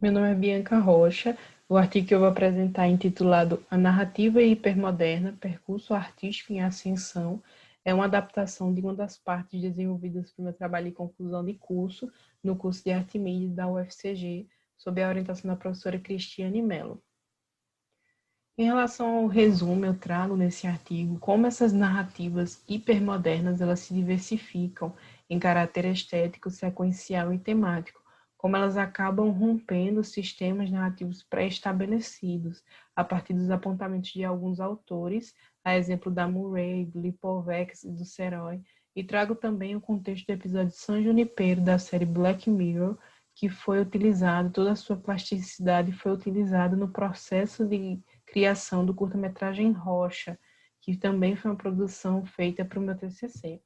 Meu nome é Bianca Rocha. O artigo que eu vou apresentar é intitulado A Narrativa Hipermoderna, Percurso Artístico em Ascensão, é uma adaptação de uma das partes desenvolvidas para o meu trabalho de conclusão de curso, no curso de Arte e Mídia da UFCG, sob a orientação da professora Cristiane Mello. Em relação ao resumo, eu trago nesse artigo como essas narrativas hipermodernas elas se diversificam em caráter estético, sequencial e temático, como elas acabam rompendo sistemas narrativos pré-estabelecidos, a partir dos apontamentos de alguns autores, a exemplo da Murray, do Lipovetsky e do Seroy, e trago também o contexto do episódio San Junipero da série Black Mirror, que foi utilizado, toda a sua plasticidade foi utilizada no processo de criação do curta-metragem Rocha, que também foi uma produção feita para o meu TCC.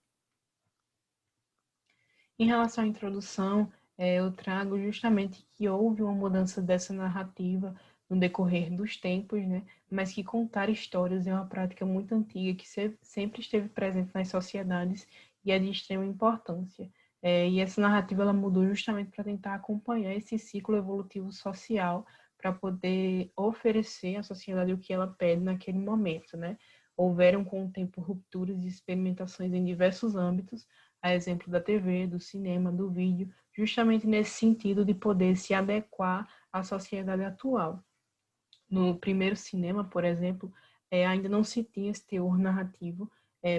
Em relação à introdução, eu trago justamente que houve uma mudança dessa narrativa no decorrer dos tempos, né? Mas que contar histórias é uma prática muito antiga que sempre esteve presente nas sociedades e é de extrema importância. E essa narrativa ela mudou justamente para tentar acompanhar esse ciclo evolutivo social para poder oferecer à sociedade o que ela pede naquele momento, né? Houveram com o tempo rupturas e experimentações em diversos âmbitos, a exemplo da TV, do cinema, do vídeo, justamente nesse sentido de poder se adequar à sociedade atual. No primeiro cinema, por exemplo, ainda não se tinha esse teor narrativo,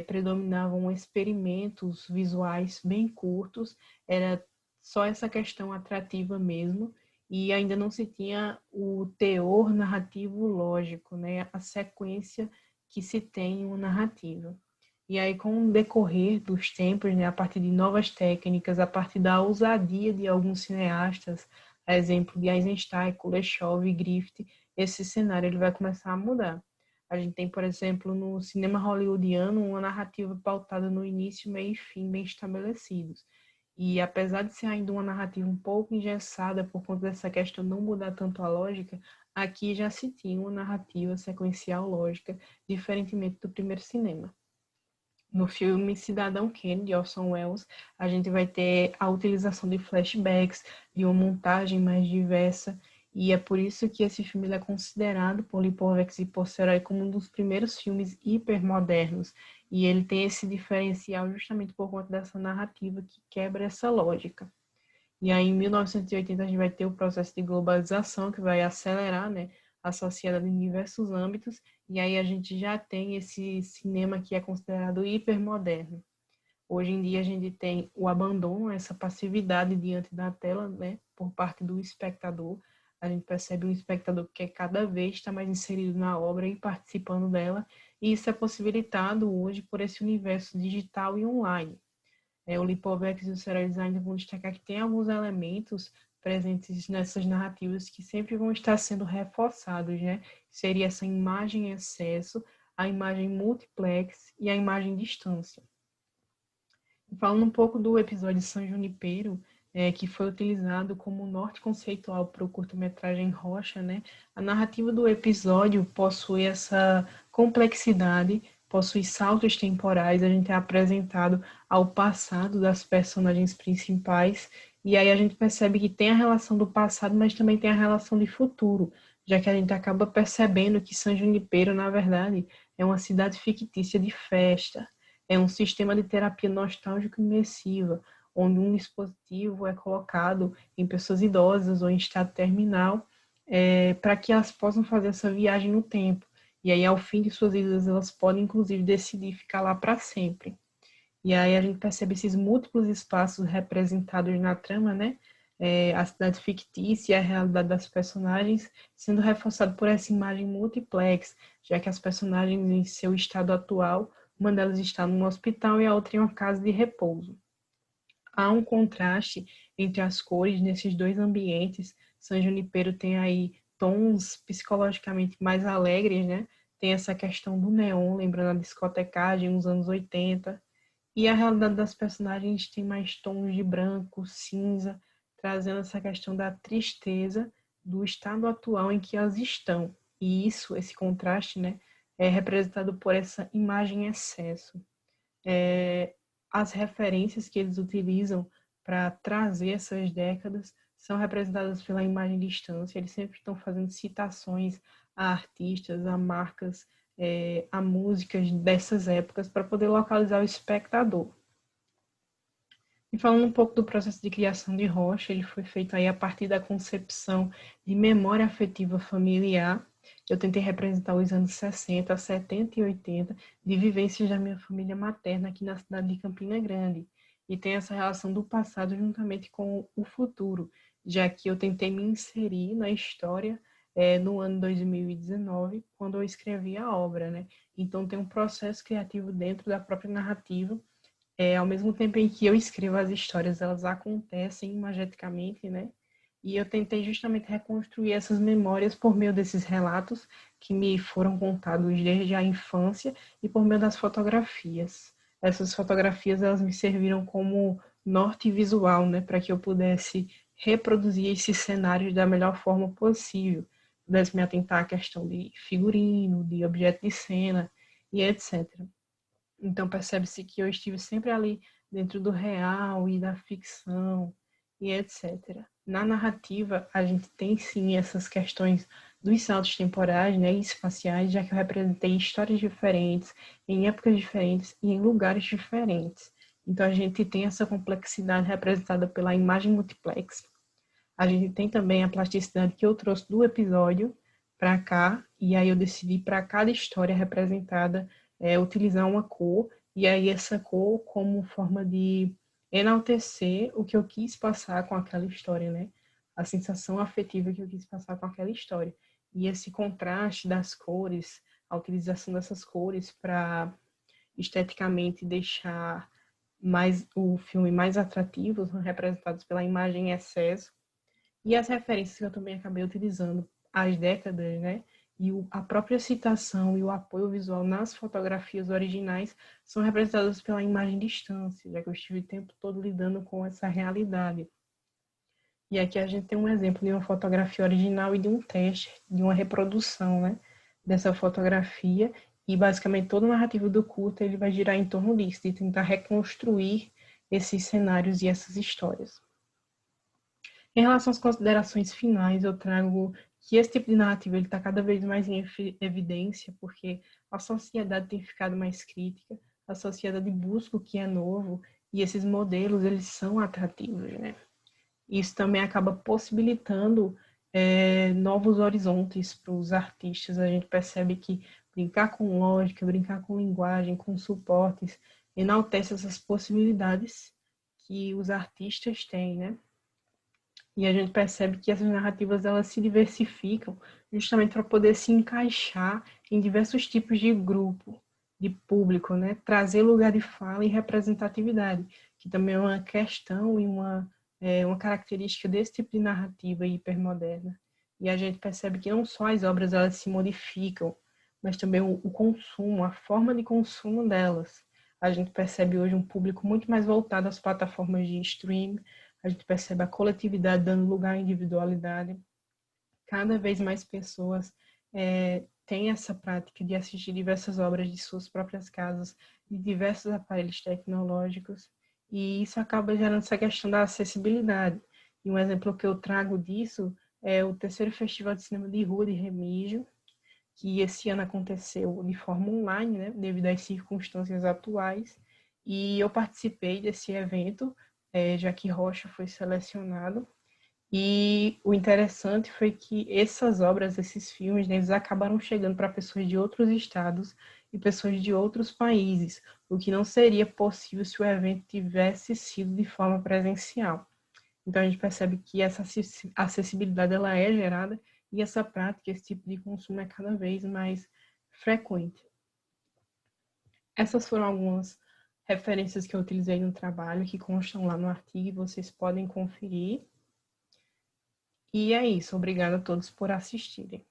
predominavam experimentos visuais bem curtos, era só essa questão atrativa mesmo, e ainda não se tinha o teor narrativo lógico, né? A sequência que se tem em uma narrativa. E aí, com o decorrer dos tempos, né, a partir de novas técnicas, a partir da ousadia de alguns cineastas, a exemplo de Eisenstein, Kuleshov e Griffith, esse cenário ele vai começar a mudar. A gente tem, por exemplo, no cinema hollywoodiano, uma narrativa pautada no início, meio e fim bem estabelecidos. E apesar de ser ainda uma narrativa um pouco engessada por conta dessa questão não mudar tanto a lógica, aqui já se tinha uma narrativa sequencial lógica, diferentemente do primeiro cinema. No filme Cidadão Kane, de Orson Welles, a gente vai ter a utilização de flashbacks, de uma montagem mais diversa, e é por isso que esse filme é considerado por Lipovetsky e por Seroy como um dos primeiros filmes hipermodernos, e ele tem esse diferencial justamente por conta dessa narrativa que quebra essa lógica. E aí, em 1980, a gente vai ter o processo de globalização, que vai acelerar, né, a sociedade em diversos âmbitos, e aí a gente já tem esse cinema que é considerado hipermoderno. Hoje em dia, a gente tem o abandono, essa passividade diante da tela, né, por parte do espectador. A gente percebe um espectador que cada vez está mais inserido na obra e participando dela, e isso é possibilitado hoje por esse universo digital e online. O Lipovetsky e o Seroy ainda vão destacar que tem alguns elementos presentes nessas narrativas que sempre vão estar sendo reforçados, né? Seria essa imagem em excesso, a imagem multiplex e a imagem distância. Falando um pouco do episódio San Junipero, que foi utilizado como norte conceitual para o curta-metragem Rocha, né? A narrativa do episódio possui essa complexidade, possui saltos temporais, a gente é apresentado ao passado das personagens principais, e aí a gente percebe que tem a relação do passado, mas também tem a relação de futuro, já que a gente acaba percebendo que San Junipero, na verdade, é uma cidade fictícia de festa, é um sistema de terapia nostálgica imersiva, onde um dispositivo é colocado em pessoas idosas ou em estado terminal, para que elas possam fazer essa viagem no tempo. E aí, ao fim de suas vidas, elas podem, inclusive, decidir ficar lá para sempre. E aí a gente percebe esses múltiplos espaços representados na trama, né? A cidade fictícia e a realidade das personagens sendo reforçado por essa imagem multiplex, já que as personagens em seu estado atual, uma delas está num hospital e a outra em uma casa de repouso. Há um contraste entre as cores nesses dois ambientes. San Junipero tem aí tons psicologicamente mais alegres, né? Tem essa questão do neon, lembrando a discotecagem nos anos 80. E a realidade das personagens tem mais tons de branco, cinza, trazendo essa questão da tristeza do estado atual em que elas estão. E isso, esse contraste, né, é representado por essa imagem em excesso. As referências que eles utilizam para trazer essas décadas são representadas pela imagem de distância, eles sempre estão fazendo citações a artistas, a marcas, a músicas dessas épocas para poder localizar o espectador. E falando um pouco do processo de criação de Rocha, ele foi feito aí a partir da concepção de memória afetiva familiar. Eu tentei representar os anos 60, 70 e 80 de vivências da minha família materna aqui na cidade de Campina Grande. E tem essa relação do passado juntamente com o futuro, já que eu tentei me inserir na história no ano 2019, quando eu escrevi a obra, né? Então tem um processo criativo dentro da própria narrativa, ao mesmo tempo em que eu escrevo as histórias, elas acontecem imageticamente, né? E eu tentei justamente reconstruir essas memórias por meio desses relatos que me foram contados desde a infância e por meio das fotografias. Essas fotografias, elas me serviram como norte visual, né? Para que eu pudesse reproduzir esses cenários da melhor forma possível. Pudesse me atentar à questão de figurino, de objeto de cena e etc. Então percebe-se que eu estive sempre ali dentro do real e da ficção e etc. Na narrativa, a gente tem sim essas questões dos saltos temporais, né, e espaciais, já que eu representei histórias diferentes, em épocas diferentes e em lugares diferentes. Então a gente tem essa complexidade representada pela imagem multiplex. A gente tem também a plasticidade que eu trouxe do episódio para cá, e aí eu decidi para cada história representada utilizar uma cor, e aí essa cor como forma de enaltecer o que eu quis passar com aquela história, né? A sensação afetiva que eu quis passar com aquela história. E esse contraste das cores, a utilização dessas cores para esteticamente deixar mais o filme mais atrativo, são representados pela imagem em excesso, e as referências que eu também acabei utilizando às décadas, né? E a própria citação e o apoio visual nas fotografias originais são representadas pela imagem de distância, já que eu estive o tempo todo lidando com essa realidade. E aqui a gente tem um exemplo de uma fotografia original e de um teste, de uma reprodução, né? Dessa fotografia. E basicamente todo o narrativo do curta ele vai girar em torno disso, de tentar reconstruir esses cenários e essas histórias. Em relação às considerações finais, eu trago que esse tipo de narrativa está cada vez mais em evidência, porque a sociedade tem ficado mais crítica, a sociedade busca o que é novo, e esses modelos, eles são atrativos, né? Isso também acaba possibilitando novos horizontes para os artistas. A gente percebe que brincar com lógica, brincar com linguagem, com suportes, enaltece essas possibilidades que os artistas têm, né? E a gente percebe que essas narrativas elas se diversificam justamente para poder se encaixar em diversos tipos de grupo, de público, né? Trazer lugar de fala e representatividade, que também é uma questão e uma característica desse tipo de narrativa hipermoderna. E a gente percebe que não só as obras elas se modificam, mas também o consumo, a forma de consumo delas. A gente percebe hoje um público muito mais voltado às plataformas de streaming, a gente percebe a coletividade dando lugar à individualidade. Cada vez mais pessoas têm essa prática de assistir diversas obras de suas próprias casas, de diversos aparelhos tecnológicos, e isso acaba gerando essa questão da acessibilidade. E um exemplo que eu trago disso é o terceiro Festival de Cinema de Rua de Remígio, que esse ano aconteceu de forma online, né, devido às circunstâncias atuais, e eu participei desse evento, já que Rocha foi selecionado, e o interessante foi que essas obras, esses filmes, né, eles acabaram chegando para pessoas de outros estados e pessoas de outros países, o que não seria possível se o evento tivesse sido de forma presencial. Então a gente percebe que essa acessibilidade ela é gerada e essa prática, esse tipo de consumo é cada vez mais frequente. Essas foram algumas referências que eu utilizei no trabalho, que constam lá no artigo e vocês podem conferir. E é isso. Obrigada a todos por assistirem.